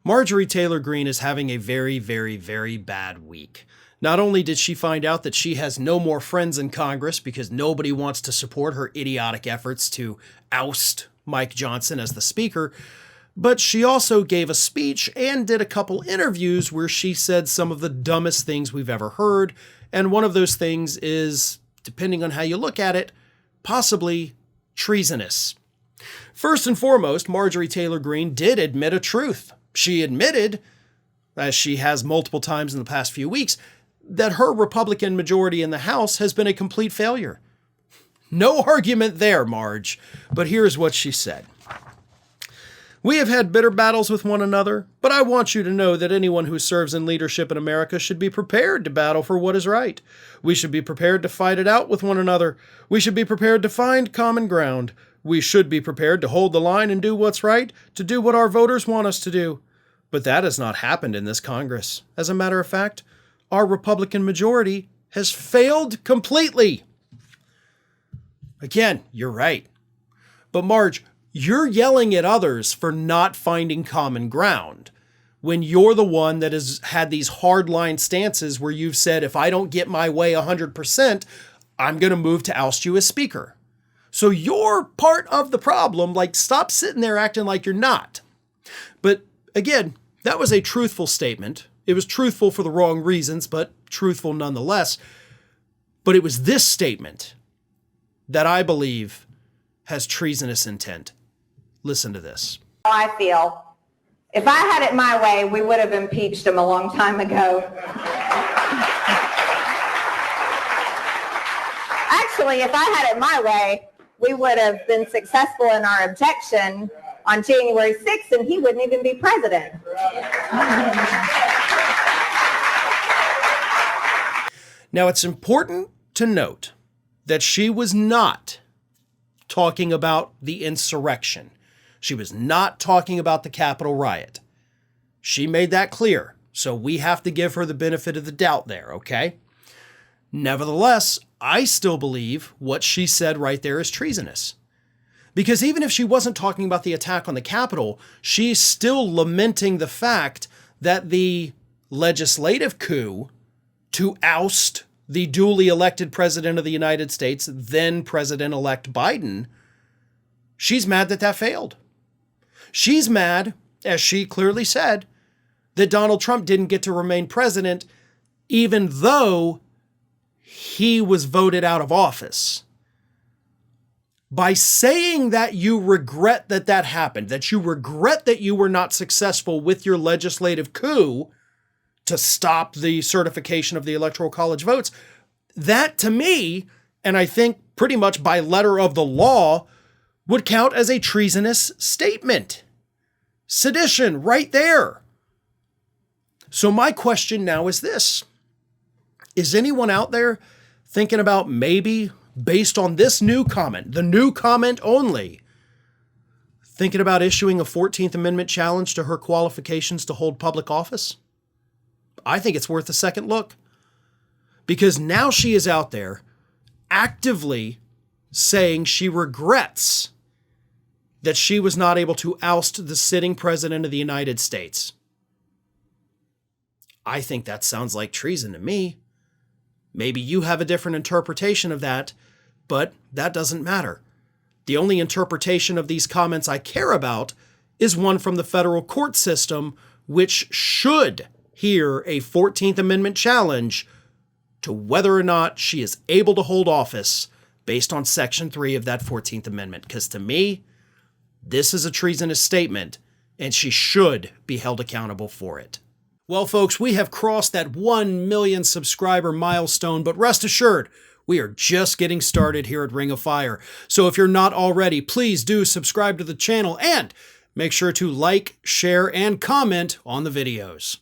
Marjorie Taylor Greene is having a very, very, very bad week. Not only did she find out that she has no more friends in Congress because nobody wants to support her idiotic efforts to oust Mike Johnson as the Speaker, but she also gave a speech and did a couple interviews where she said some of the dumbest things we've ever heard. And one of those things is, depending on how you look at it, possibly treasonous. First and foremost, Marjorie Taylor Greene did admit a truth. She admitted, as she has multiple times in the past few weeks, that her Republican majority in the House has been a complete failure. No argument there, Marge. But here's what she said. We have had bitter battles with one another, but I want you to know that anyone who serves in leadership in America should be prepared to battle for what is right. We should be prepared to fight it out with one another. We should be prepared to find common ground. We should be prepared to hold the line and do what's right, to do what our voters want us to do. But that has not happened in this Congress. As a matter of fact, our Republican majority has failed completely. Again, you're right. But Marge, you're yelling at others for not finding common ground when you're the one that has had these hardline stances where you've said, if I don't get my way 100%, I'm going to move to oust you as Speaker. So you're part of the problem. Like, stop sitting there acting like you're not. But again, that was a truthful statement. It was truthful for the wrong reasons, but truthful nonetheless. But it was this statement that I believe has treasonous intent. Listen to this. I feel if I had it my way, we would have impeached him a long time ago. Actually, if I had it my way, we would have been successful in our objection on January 6th, and he wouldn't even be president. Now, it's important to note that she was not talking about the insurrection. She was not talking about the Capitol riot. She made that clear, so we have to give her the benefit of the doubt there, okay? Nevertheless, I still believe what she said right there is treasonous. Because even if she wasn't talking about the attack on the Capitol, she's still lamenting the fact that the legislative coup to oust the duly elected president of the United States, then President-elect Biden, she's mad that that failed. She's mad, as she clearly said, that Donald Trump didn't get to remain president, even though he was voted out of office. By saying that you regret that that happened, that you regret that you were not successful with your legislative coup to stop the certification of the Electoral College votes, that to me, and I think pretty much by letter of the law, would count as a treasonous statement. Sedition, right there. So my question now is this. Is anyone out there thinking about maybe, based on this new comment, the new comment only, thinking about issuing a 14th Amendment challenge to her qualifications to hold public office? I think it's worth a second look. Because now she is out there actively saying she regrets that she was not able to oust the sitting president of the United States. I think that sounds like treason to me. Maybe you have a different interpretation of that, but that doesn't matter. The only interpretation of these comments I care about is one from the federal court system, which should hear a 14th Amendment challenge to whether or not she is able to hold office based on Section 3 of that 14th Amendment. Because to me, this is a treasonous statement, and she should be held accountable for it. Well, folks, we have crossed that 1 million subscriber milestone, but rest assured, we are just getting started here at Ring of Fire. So if you're not already, please do subscribe to the channel and make sure to like, share, and comment on the videos.